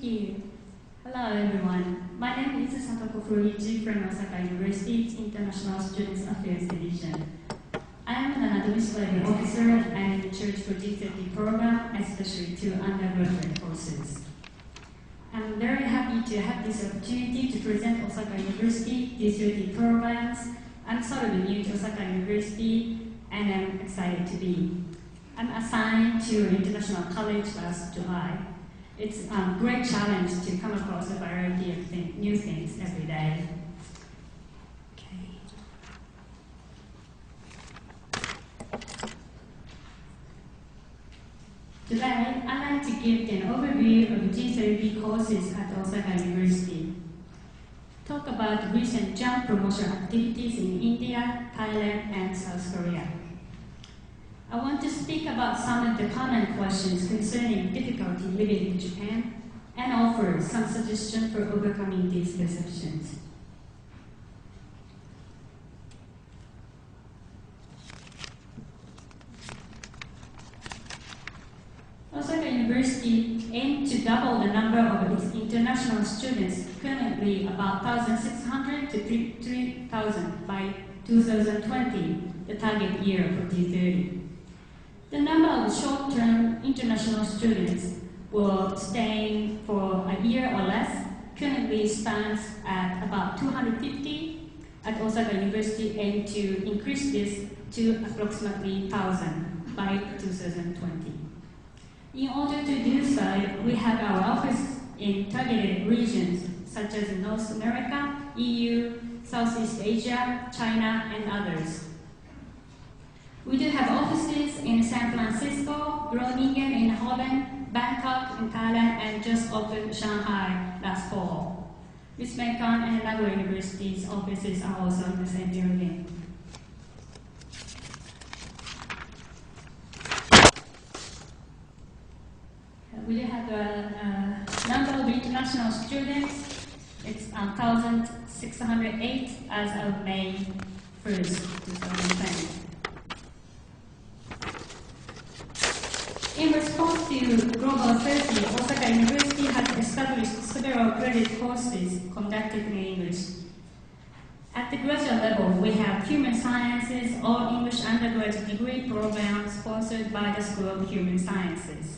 you. Hello everyone. My name is Satoko Furuichi from Osaka University's International Students Affairs Division. I am an administrative officer and in charge for G30 program, especially two undergraduate courses. I'm very happy to have this opportunity to present Osaka University G30 programs. I'm sort of new to Osaka University and I'm excited to be. I'm assigned to International College last July. It's a great challenge to come across a variety of new things every day. Today, I'd like to give an overview of G30 courses at Osaka University. Talk about recent job promotion activities in India, Thailand, and South Korea. I want to speak about some of the common questions concerning difficulty living in Japan and offer some suggestions for overcoming these perceptions. Osaka University aimed to double the number of its international students, currently about 1,600 to 3,000 by 2020, the target year for G30. The number of short-term international students will stay for a year or less currently stands at about 250. At Osaka University aim to increase this to approximately 1,000 by 2020. In order to do so, we have our office in targeted regions such as North America, EU, Southeast Asia, China, and others. We do have offices in San Francisco, Groningen in Holland, Bangkok in Thailand, and just opened Shanghai last fall. Wisconsin and Nagoya University's offices are also in the same building. We do have a number of international students. It's 1,608 as of May 1st, 2020. In response to global safety, Osaka University has established several credit courses conducted in English. At the graduate level, we have Human Sciences or English undergraduate degree program sponsored by the School of Human Sciences.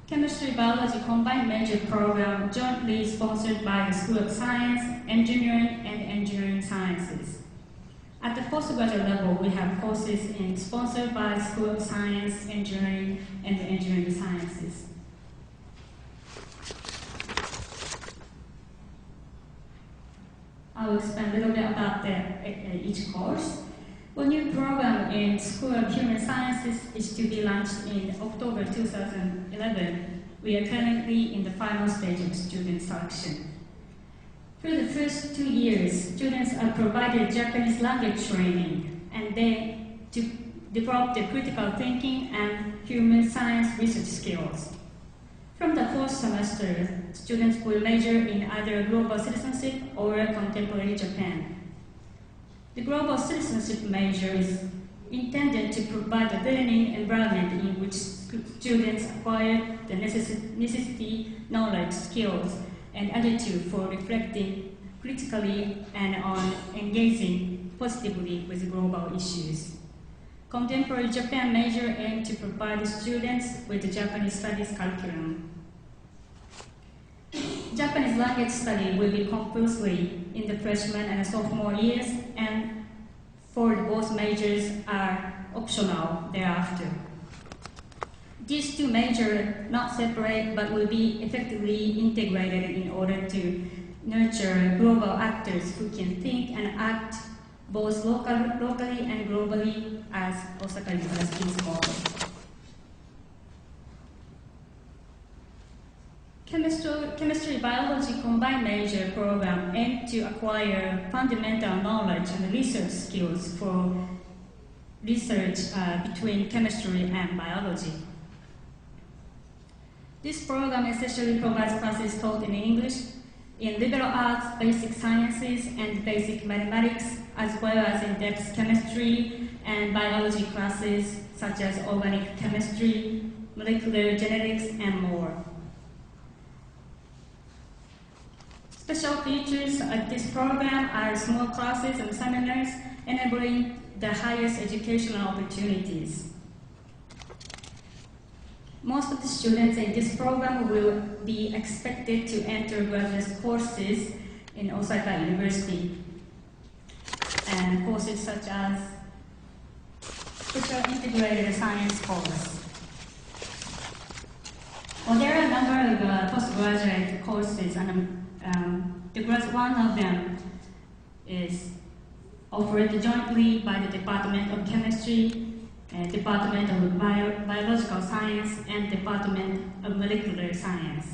Chemistry-Biology combined major program jointly sponsored by the School of Science, Engineering, and Engineering Sciences. At the postgraduate level, we have courses sponsored by the School of Science, Engineering, and Engineering Sciences. I will explain a little bit about each course. One new program in School of Human Sciences is to be launched in October 2011. We are currently in the final stage of student selection. For the first 2 years, students are provided Japanese language training, and they develop their critical thinking and human science research skills. From the fourth semester, students will major in either global citizenship or contemporary Japan. The global citizenship major is intended to provide a learning environment in which students acquire the necessary knowledge, skills, and attitude for reflecting critically and on engaging positively with global issues. Contemporary Japan major aims to provide students with the Japanese studies curriculum. Japanese language study will be compulsory in the freshman and sophomore years, and for both majors are optional thereafter. These two majors not separate but will be effectively integrated in order to nurture global actors who can think and act both locally and globally as Osaka University's model. Chemistry-Biology combined major program aims to acquire fundamental knowledge and research skills for research between chemistry and biology. This program essentially provides classes taught in English, in liberal arts, basic sciences, and basic mathematics, as well as in-depth chemistry and biology classes such as organic chemistry, molecular genetics, and more. special features of this program are small classes and seminars, enabling the highest educational opportunities. Most of the students in this program will be expected to enter graduate courses in Osaka University, and courses such as integrated science course. Well, there are a number of postgraduate courses, and one of them is offered jointly by the Department of Chemistry, Department of Biological Science, and Department of Molecular Science.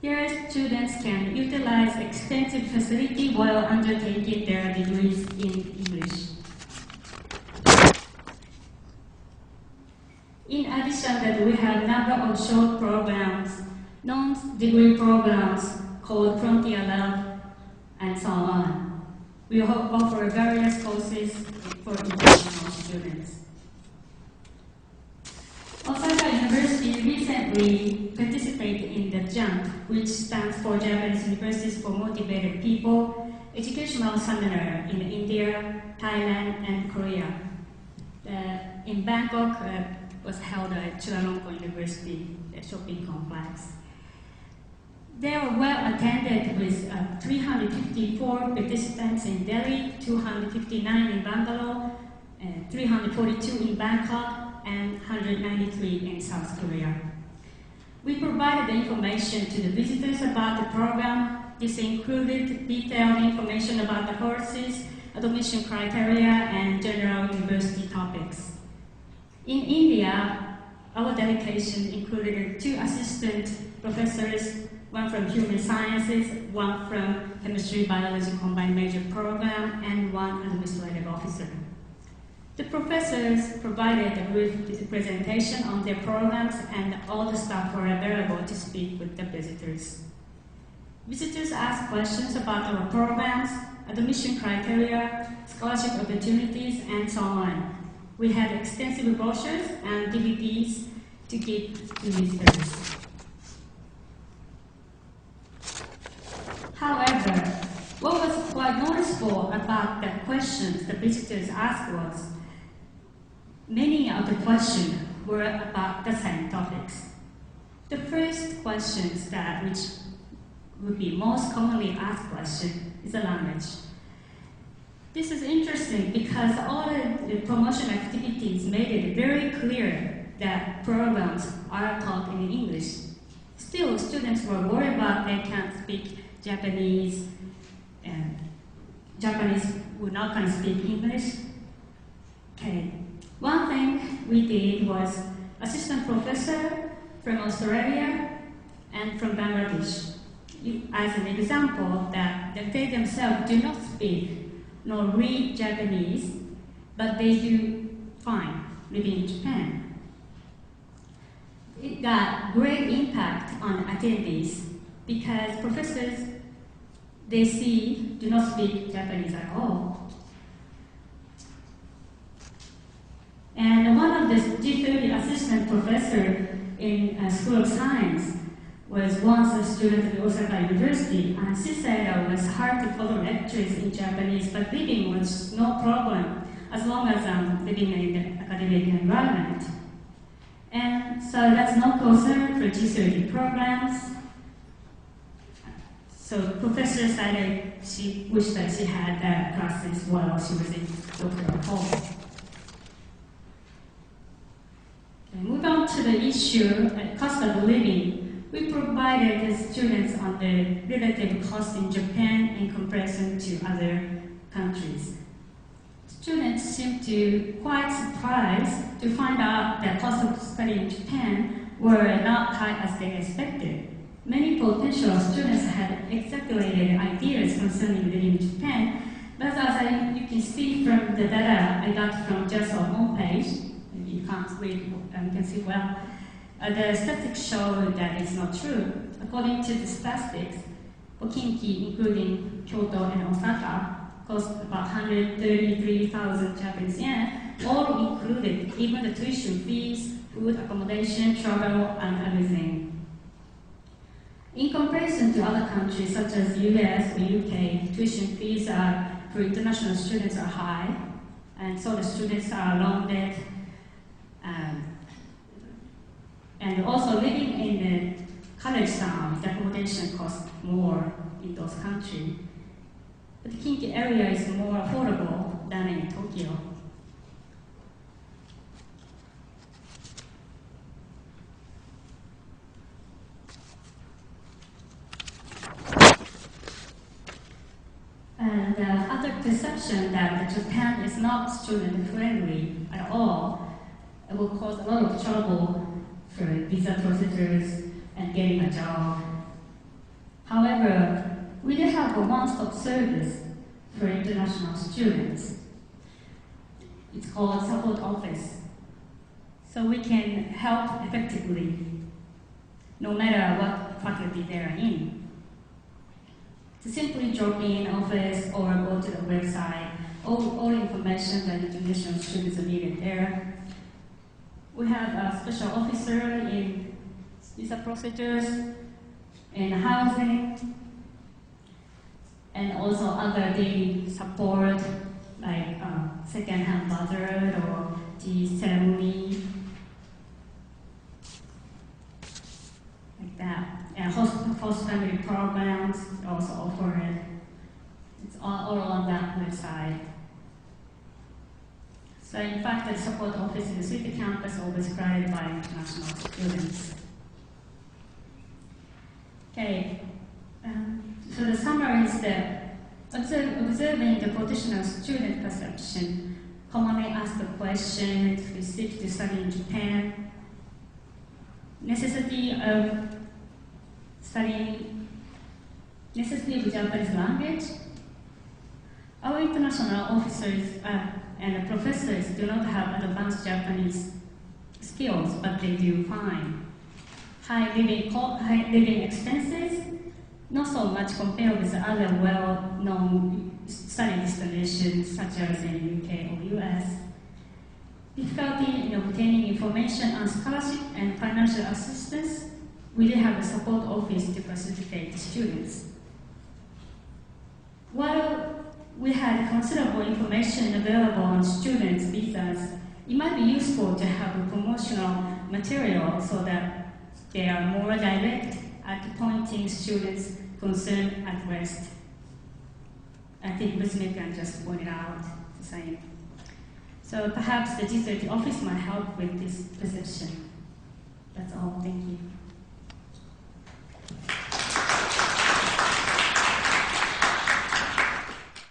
Here, students can utilize extensive facility while undertaking their degrees in English. In addition, that we have a number of short programs, non-degree programs called Frontier Lab, and so on. We offer various courses for international students. Osaka University recently participated in the JUMP, which stands for Japanese Universities for Motivated People, educational seminar in India, Thailand, and Korea. In Bangkok, was held at Chulalongkorn University shopping complex. They were well attended with 354 participants in Delhi, 259 in Bangalore, 342 in Bangkok, and 193 in South Korea. We provided the information to the visitors about the program. This included detailed information about the courses, admission criteria, and general university topics. In India, our delegation included 2 assistant professors, one from human sciences, one from chemistry biology combined major program, and one administrative officer. The professors provided a brief presentation on their programs, and all the staff were available to speak with the visitors. Visitors asked questions about our programs, admission criteria, scholarship opportunities, and so on. We had extensive brochures and DVDs to give to visitors. However, what was quite noticeable about the questions the visitors asked was many of the questions were about the same topics. The first questions which would be most commonly asked question is the language. This is interesting because all the promotion activities made it very clear that programs are taught in English. Still, students were worried about they can't speak Japanese, and Japanese were not going to speak English. Okay. One thing we did was assistant professor from Australia and from Bangladesh. As an example, that they themselves do not speak nor read Japanese, but they do fine living in Japan. It got great impact on attendees because professors do not speak Japanese at all. And one of the G30 assistant professor in School of Science was once a student at Osaka University, and she said it was hard to follow lectures in Japanese, but reading was no problem as long as living in the academic environment. And so that's no concern for G30 programs. So the professor said she wished that she had that classes while she was in doctoral hall. Move on to the issue of cost of living. We provided the students on the relative cost in Japan in comparison to other countries. Students seemed to quite surprised to find out that cost of study in Japan were not high as they expected. Many potential students had exaggerated ideas concerning living in Japan, but as you can see from the data I got from just our homepage, you can't read, you can see well, the statistics show that it's not true. According to the statistics, for Kinki, including Kyoto and Osaka, cost about 133,000 Japanese yen, all included, even the tuition fees, food, accommodation, travel, and everything. In comparison to other countries such as US or UK, tuition fees for international students are high, and so the students are loaned. And also living in the college town, the accommodation costs more in those countries. But the Kinki area is more affordable than in Tokyo. And other perception that Japan is not student-friendly at all, it will cause a lot of trouble for visa procedures and getting a job. However, we do have a one-stop service for international students. It's called support office. So we can help effectively, no matter what faculty they are in. To simply drop in office or go to the website, all information that international students are needed there. We have a special officer in visa procedures, in housing, and also other daily support like second-hand budget or tea ceremony, like that. And host family programs also offered. It's all on that website. So in fact, the support office in the city campus always crowded by international students. Okay, so the summary is that observing the potential student perception, commonly asked questions received to study in Japan, necessity of Japanese language. Our international officers and professors do not have advanced Japanese skills, but they do fine. High living expenses, not so much compared with other well-known study destinations such as in UK or US. Difficulty in obtaining information on scholarship and financial assistance. We do have a support office to facilitate the students. While we had considerable information available on students' visas, it might be useful to have a promotional material so that they are more direct at pointing students' concern at rest. I think Ms. can just point it out the same. So perhaps the G30 office might help with this perception. That's all. Thank you.